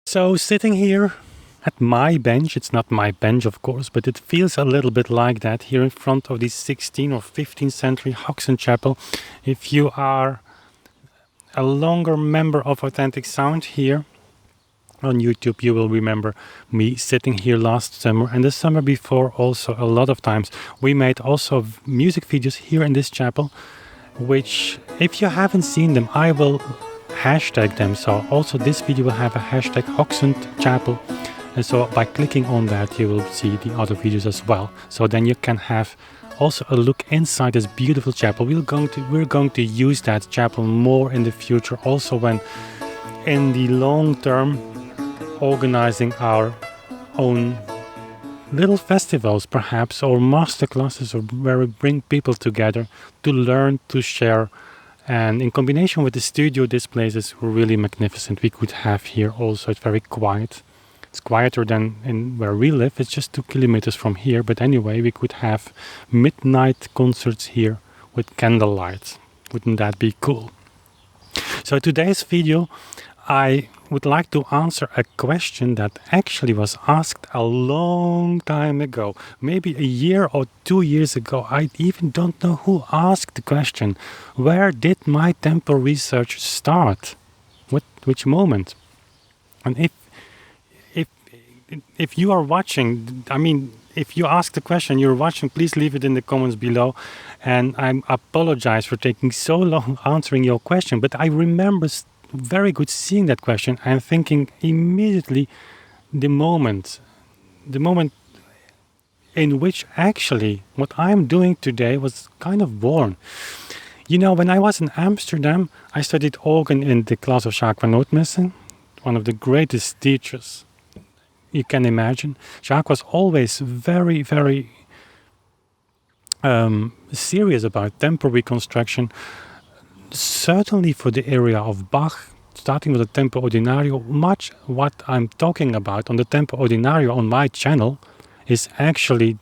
So sitting here at my bench, it's not my bench of course, but it feels a little bit like that here in front of this 16th or 15th century Summer-Chappel. If you are a longer member of Authentic Sound here on YouTube, you will remember me sitting here last summer and the summer before also a lot of times. We made also music videos here in this chapel, which if you haven't seen them, I will hashtag them. So also this video will have a hashtag Summer-Chappel. And so by clicking on that, you will see the other videos as well. So then you can have also a look inside this beautiful chapel. We're going to use that chapel more in the future, also when in the long term organizing our own little festivals perhaps, or master classes, or where we bring people together to learn, to share. And in combination with the studio, this place is really magnificent. We could have here also, it's very quiet. It's quieter than in where we live. It's just 2 kilometers from here. But anyway, we could have midnight concerts here with candlelight. Wouldn't that be cool? So today's video, I would like to answer a question that actually was asked a long time ago. Maybe a year or 2 years ago. I even don't know who asked the question. Where did my tempo research start? Which moment? And if you are watching, I mean, if you ask the question, you're watching, please leave it in the comments below. And I apologize for taking so long answering your question, but I remember very good seeing that question and thinking immediately the moment in which actually what I'm doing today was kind of born. You know, when I was in Amsterdam, I studied organ in the class of Jacques van Nootmessen, one of the greatest teachers you can imagine. Jacques was always very, very serious about tempo reconstruction, certainly for the area of Bach, starting with the tempo ordinario. Much what I'm talking about on the tempo ordinario on my channel is actually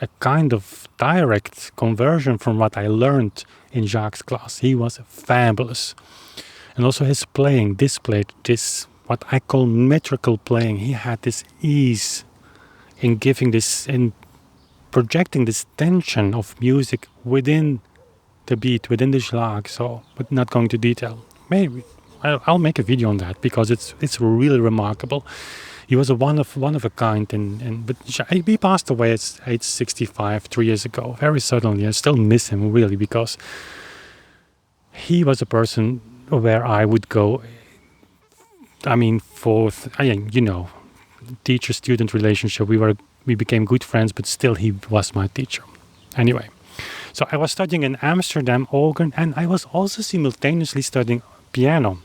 a kind of direct conversion from what I learned in Jacques' class. He was fabulous. And also his playing displayed this, what I call metrical playing. He had this ease in giving this, in projecting this tension of music within the beat, within the schlag. So, but not going to detail. Maybe I'll make a video on that because it's really remarkable. He was a one of a kind, but he passed away at age 65 3 years ago. Very suddenly, I still miss him really because he was a person where I would go. I mean, you know, teacher-student relationship. We became good friends, but still he was my teacher. Anyway, so I was studying in Amsterdam organ, and I was also simultaneously studying piano.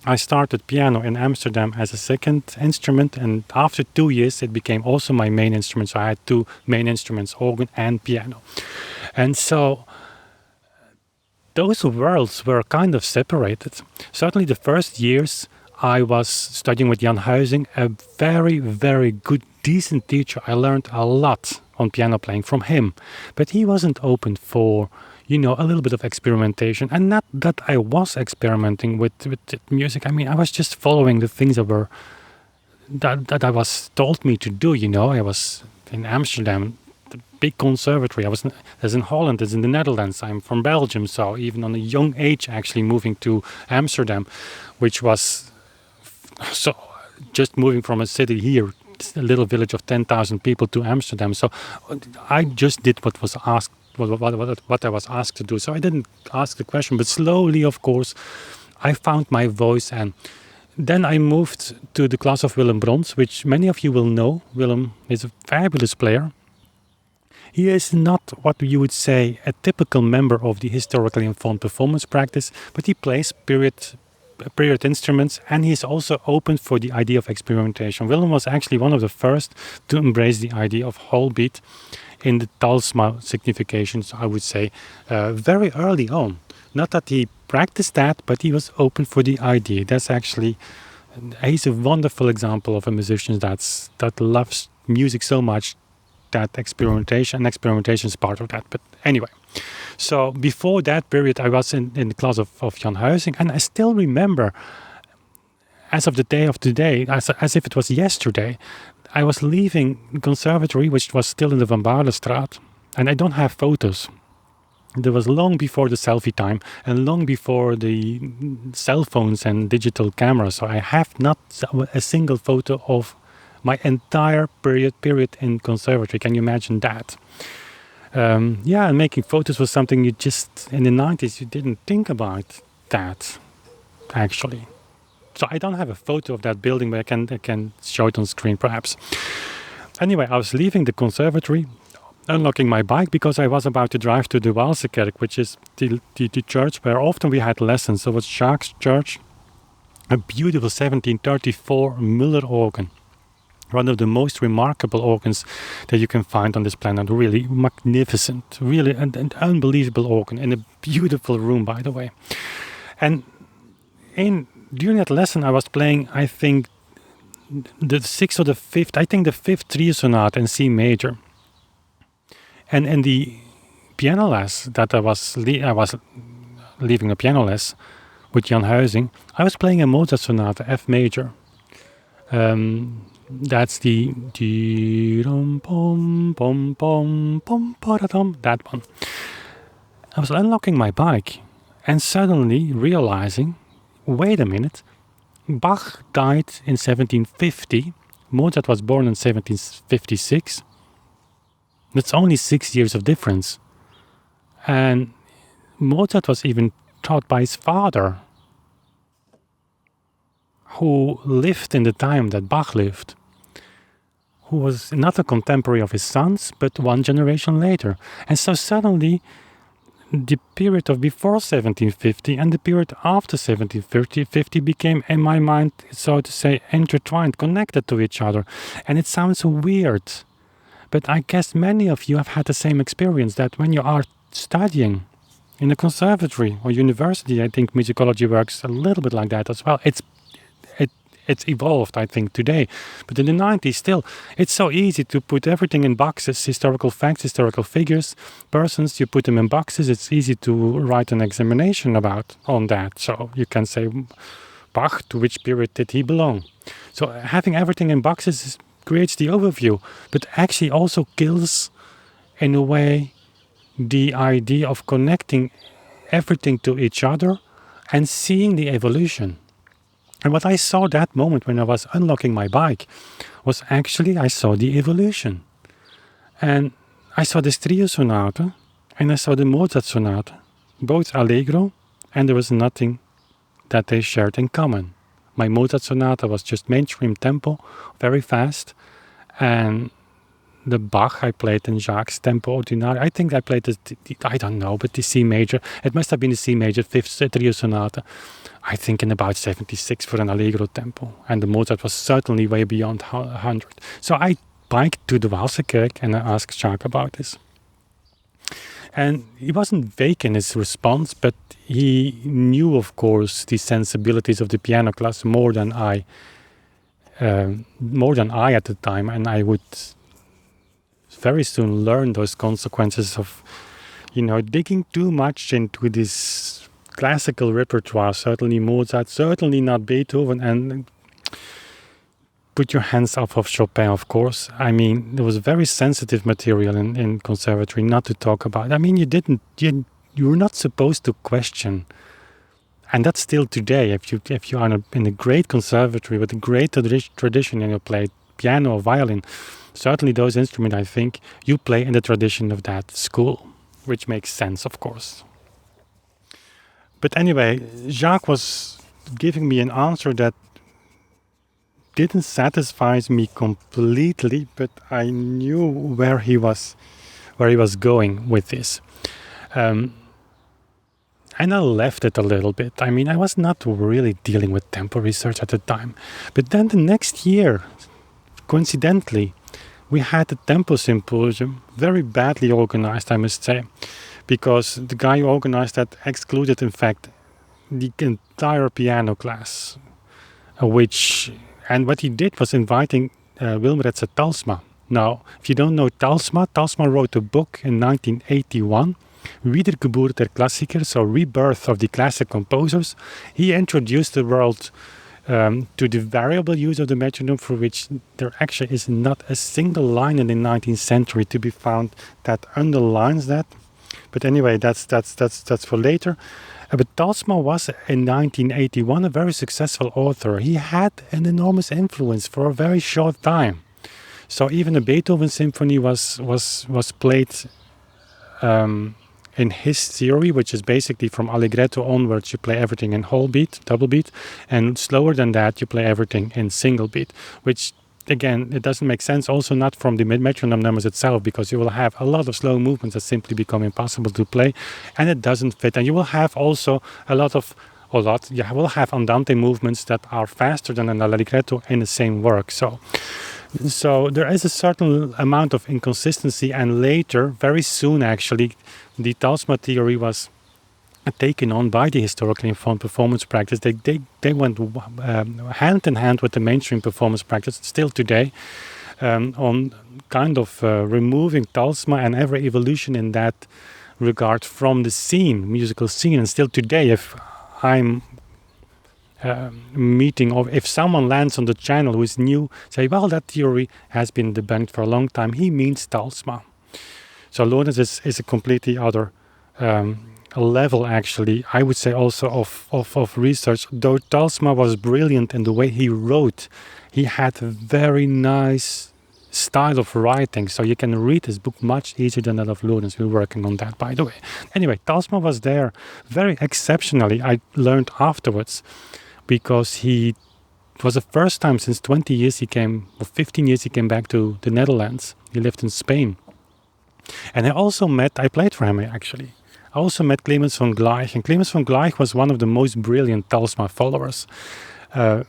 I started piano in Amsterdam as a second instrument, and after 2 years it became also my main instrument. So I had 2 main instruments, organ and piano. And so those worlds were kind of separated. Certainly the first years I was studying with Jan Huizing, a very, very good, decent teacher. I learned a lot on piano playing from him. But he wasn't open for, you know, a little bit of experimentation. And not that I was experimenting with music. I mean, I was just following the things that I was told me to do, you know. I was in Amsterdam, the big conservatory. There's in Holland, there's in the Netherlands. I'm from Belgium, so even on a young age actually moving to Amsterdam, which was so just moving from a city here, a little village of 10,000 people, to Amsterdam. So I just did what was asked, what I was asked to do. So I didn't ask the question, but slowly, of course, I found my voice. And then I moved to the class of Willem Brons, which many of you will know. Willem is a fabulous player. He is not what you would say a typical member of the historically informed performance practice, but he plays period instruments, and he's also open for the idea of experimentation. Willem was actually one of the first to embrace the idea of whole beat in the Talsma significations, I would say, very early on. Not that he practiced that, but he was open for the idea. That's actually, he's a wonderful example of a musician that loves music so much that experimentation is part of that. But anyway, so before that period, I was in the class of Jan Huizing, and I still remember as of the day of today, as if it was yesterday, I was leaving the conservatory, which was still in the Van Baarlestraat, and I don't have photos. There was long before the selfie time and long before the cell phones and digital cameras. So I have not a single photo of my entire period in conservatory. Can you imagine that? Yeah, and making photos was something you just, in the 90s, you didn't think about that, actually. So I don't have a photo of that building, but I can show it on screen, perhaps. Anyway, I was leaving the conservatory, unlocking my bike, because I was about to drive to the Waalsekerk, which is the church where often we had lessons. So it was Jacques' church, a beautiful 1734 Müller organ. One of the most remarkable organs that you can find on this planet. Really magnificent, really an unbelievable organ in a beautiful room, by the way. And during that lesson, I was playing, I think, the sixth or the fifth, I think the fifth trio sonata in C major. And in the piano lesson that I was leaving a piano lesson with Jan Huizing, I was playing a Mozart sonata, F major. That's the that one. I was unlocking my bike and suddenly realizing, wait a minute, Bach died in 1750, Mozart was born in 1756. That's only 6 years of difference. And Mozart was even taught by his father, who lived in the time that Bach lived, who was not a contemporary of his sons, but one generation later. And so suddenly, the period of before 1750 and the period after 1750 became, in my mind, so to say, intertwined, connected to each other. And it sounds weird, but I guess many of you have had the same experience, that when you are studying in a conservatory or university, I think musicology works a little bit like that as well. It's evolved, I think, today. But in the 90s, still, it's so easy to put everything in boxes, historical facts, historical figures, persons, you put them in boxes. It's easy to write an examination on that. So you can say, Bach, to which period did he belong? So having everything in boxes creates the overview, but actually also kills, in a way, the idea of connecting everything to each other and seeing the evolution. And what I saw that moment when I was unlocking my bike was actually I saw the evolution. And I saw this trio sonata and I saw the Mozart sonata, both allegro, and there was nothing that they shared in common. My Mozart sonata was just mainstream tempo, very fast, and the Bach I played in Jacques' tempo ordinario. I think I played I don't know, but the C major. It must have been the C major fifth trio sonata. I think in about 76 for an allegro tempo, and the Mozart was certainly way beyond 100. So I biked to the Waalsekerk and I asked Jacques about this. And he wasn't vague in his response, but he knew, of course, the sensibilities of the piano class more than I at the time, and I would very soon learn those consequences of, digging too much into this classical repertoire, certainly Mozart, certainly not Beethoven, and put your hands off of Chopin, of course. I mean, there was very sensitive material in conservatory not to talk about. I mean, you were not supposed to question. And that's still today. If you are in a great conservatory with a great tradition and you play piano or violin, certainly those instruments, I think, you play in the tradition of that school, which makes sense, of course. But anyway, Jacques was giving me an answer that didn't satisfy me completely, but I knew where he was going with this. And I left it a little bit. I mean, I was not really dealing with tempo research at the time. But then the next year, coincidentally, we had a tempo symposium, very badly organized, I must say, because the guy who organized that excluded, in fact, the entire piano class, and what he did was inviting Wilmretse Talsma. Now, if you don't know Talsma wrote a book in 1981, Wiedergeburt der Klassiker, so Rebirth of the Classic Composers. He introduced the world to the variable use of the metronome, for which there actually is not a single line in the 19th century to be found that underlines that. But anyway, that's for later. But Talsma was in 1981 a very successful author. He had an enormous influence for a very short time. So even a Beethoven symphony was played in his theory, which is basically from allegretto onwards, you play everything in whole beat, double beat, and slower than that, you play everything in single beat, which again, it doesn't make sense, also not from the metronome numbers itself, because you will have a lot of slow movements that simply become impossible to play, and it doesn't fit. And you will have also you will have andante movements that are faster than an allegretto in the same work. So there is a certain amount of inconsistency, and later, very soon actually, the Talsma theory was taken on by the historically informed performance practice. They went hand in hand with the mainstream performance practice still today, on kind of removing Talsma and every evolution in that regard from the scene, musical scene. And still today, if I'm meeting, or if someone lands on the channel who is new, say, well, that theory has been debunked for a long time, he means Talsma. So Lawrence is a completely other level, actually, I would say, also of research. Though Talsma was brilliant in the way he wrote, he had a very nice style of writing, so you can read his book much easier than that of Lawrence. We're working on that, by the way. Anyway, Talsma was there very exceptionally, I learned afterwards, because it was the first time since 20 years he came, or 15 years he came back to the Netherlands. He lived in Spain. And I played for him actually. I also met Clemens von Gleich, and Clemens von Gleich was one of the most brilliant Talsma followers. And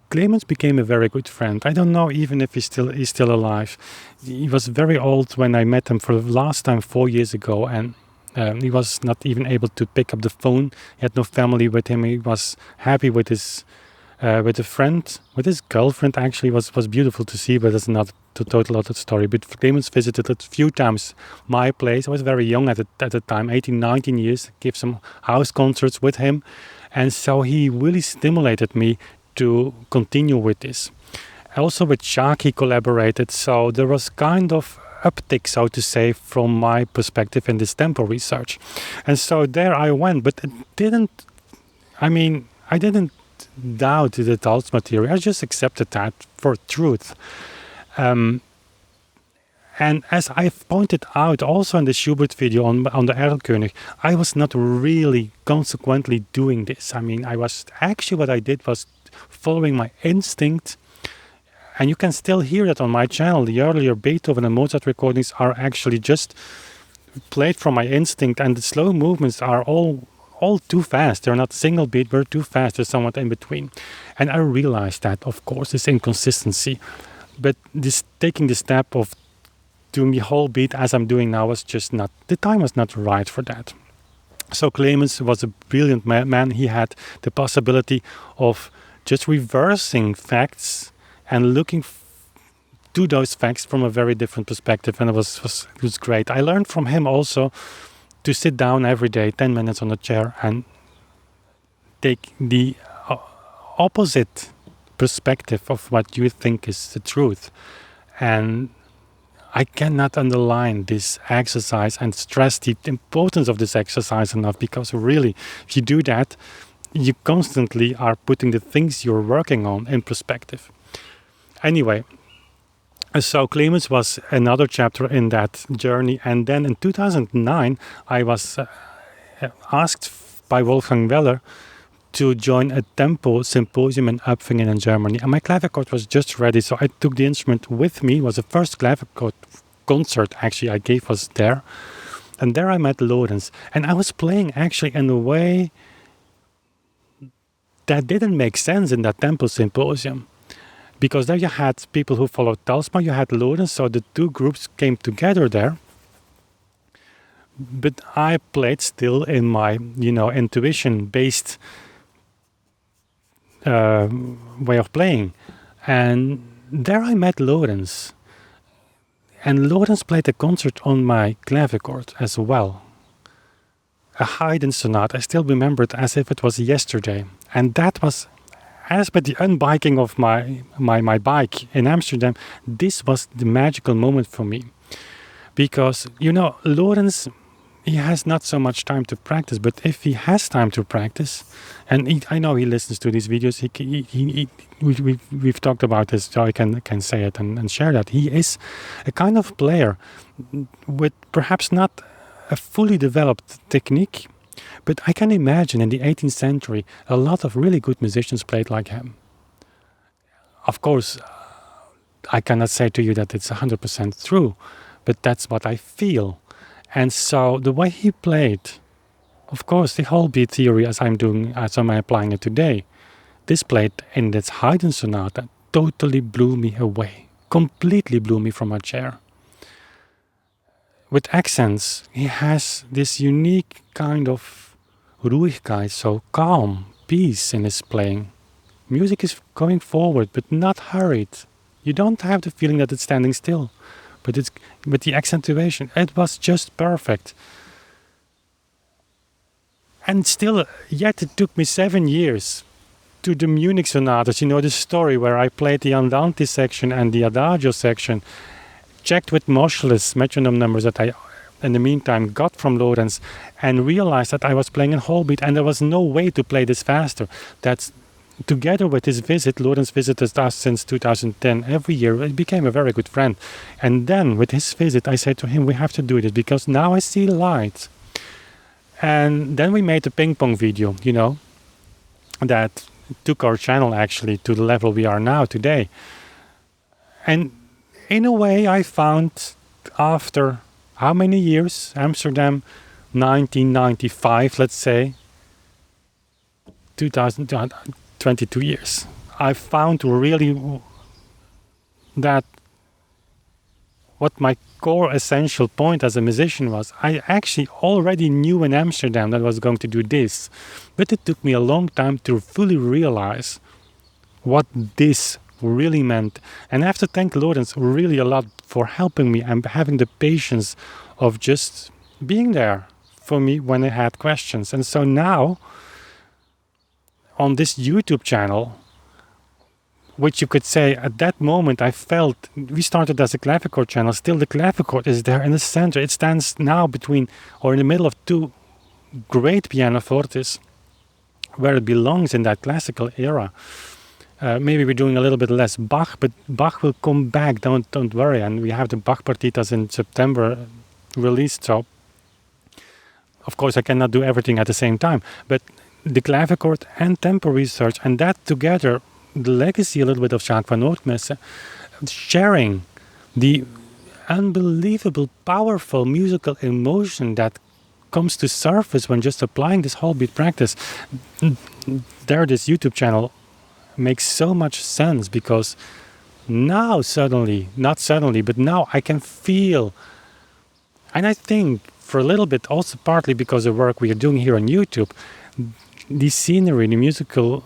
Clemens became a very good friend. I don't know even if he's still alive. He was very old when I met him for the last time 4 years ago, and he was not even able to pick up the phone. He had no family with him. He was happy with his girlfriend. Actually, was beautiful to see, but it's not a total other story. But Clemens visited a few times my place. I was very young at the time, 18, 19 years. Gave some house concerts with him, and so he really stimulated me to continue with this. Also with Jacques he collaborated, so there was kind of uptick, so to say, from my perspective in this tempo research. And so there I went, but I didn't doubt the Talsma theory. I just accepted that for truth. And as I've pointed out also in the Schubert video on the Erlkönig, I was not really consequently doing this. What I did was following my instinct. And you can still hear that on my channel. The earlier Beethoven and Mozart recordings are actually just played from my instinct, and the slow movements are all too fast. They're not single beat, but too fast. They're somewhat in between. And I realized that, of course, this inconsistency. But taking the step of doing the whole beat as I'm doing now was just not, the time was not right for that. So Clemens was a brilliant man. He had the possibility of just reversing facts and looking to those facts from a very different perspective, and it was great. I learned from him also to sit down every day, 10 minutes on a chair, and take the opposite perspective of what you think is the truth. And I cannot underline this exercise and stress the importance of this exercise enough, because really, if you do that, you constantly are putting the things you're working on in perspective. Anyway, so Clemens was another chapter in that journey. And then in 2009, I was asked by Wolfgang Weller to join a tempo symposium in Upfingen in Germany. And my clavichord was just ready, so I took the instrument with me. It was the first clavichord concert actually I gave was there. And there I met Lawrence. And I was playing actually in a way that didn't make sense in that tempo symposium. Because there you had people who followed Talsma, you had Lawrence, so the two groups came together there. But I played still in my, intuition-based way of playing. And there I met Lawrence. And Lawrence played a concert on my clavichord as well. A Haydn sonata. I still remember it as if it was yesterday. And that was, as with the unbiking of my bike in Amsterdam, this was the magical moment for me. Because, Lawrence, he has not so much time to practice, but if he has time to practice, and I know he listens to these videos, we've talked about this, so I can say it and share that. He is a kind of player with perhaps not a fully developed technique, but I can imagine in the 18th century, a lot of really good musicians played like him. Of course, I cannot say to you that it's 100% true, but that's what I feel. And so the way he played, of course, the whole beat theory as I'm applying it today, this played in this Haydn sonata totally blew me away, completely blew me from my chair. With accents, he has this unique kind of Ruhigkeit, so calm, peace in his playing. Music is going forward, but not hurried. You don't have the feeling that it's standing still. But with the accentuation, it was just perfect. And still, yet it took me 7 years to the Munich sonatas. The story where I played the Andante section and the Adagio section, checked with motionless metronome numbers that I, in the meantime, got from Lawrence, and realized that I was playing in whole beat, and there was no way to play this faster. That's together with his visit, Lawrence visited us since 2010 every year. He became a very good friend. And then with his visit, I said to him, we have to do this because now I see light. And then we made a ping pong video, that took our channel actually to the level we are now today. And in a way, I found after how many years? Amsterdam, 1995, let's say, 22 years. I found really that what my core essential point as a musician was, I actually already knew in Amsterdam that I was going to do this, but it took me a long time to fully realize what this really meant. And I have to thank Lawrence really a lot for helping me and having the patience of just being there for me when I had questions. And so now, on this YouTube channel, which you could say at that moment I felt, we started as a clavichord channel, still the clavichord is there in the center. It stands now between, or in the middle of two great pianofortes, where it belongs in that classical era. Maybe we're doing a little bit less Bach, but Bach will come back, don't worry. And we have the Bach partitas in September released, so of course I cannot do everything at the same time. But the clavichord and tempo research, and that together, the legacy a little bit of Jacques van Noordmesse, sharing the unbelievable, powerful musical emotion that comes to surface when just applying this whole beat practice. There, this YouTube channel makes so much sense, because now suddenly, not suddenly, but now I can feel, and I think for a little bit also partly because of the work we are doing here on YouTube, the scenery, the musical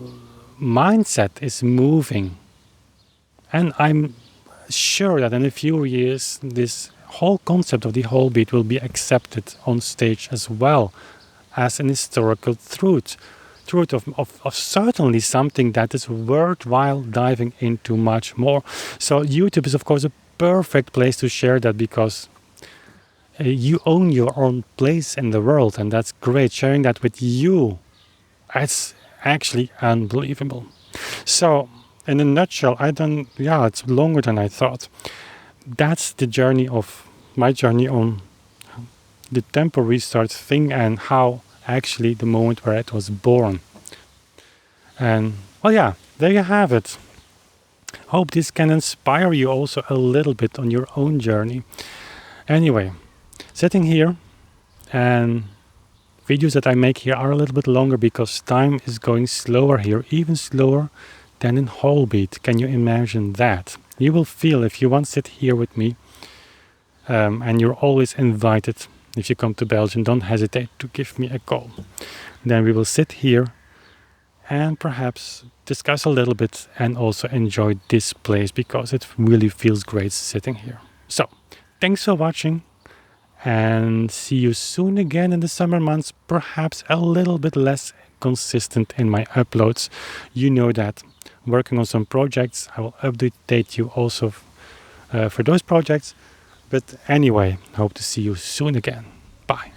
mindset is moving. And I'm sure that in a few years, this whole concept of the whole beat will be accepted on stage as well as an historical truth of certainly something that is worthwhile diving into much more. So YouTube is of course a perfect place to share that, because you own your own place in the world, and that's great. Sharing that with you, it's actually unbelievable. So in a nutshell, it's longer than I thought. That's the journey of my journey on the tempo restart thing, and how actually the moment where it was born. And well, yeah, there you have it. Hope this can inspire you also a little bit on your own journey. Anyway, sitting here, and videos that I make here are a little bit longer because time is going slower here, even slower than in whole beat. Can you imagine that? You will feel, if you want to sit here with me, and you're always invited. If you come to Belgium, don't hesitate to give me a call. Then we will sit here and perhaps discuss a little bit, and also enjoy this place, because it really feels great sitting here. So, thanks for watching, and see you soon again in the summer months, perhaps a little bit less consistent in my uploads. You know that. Working on some projects, I will update you also for those projects. But anyway, hope to see you soon again. Bye.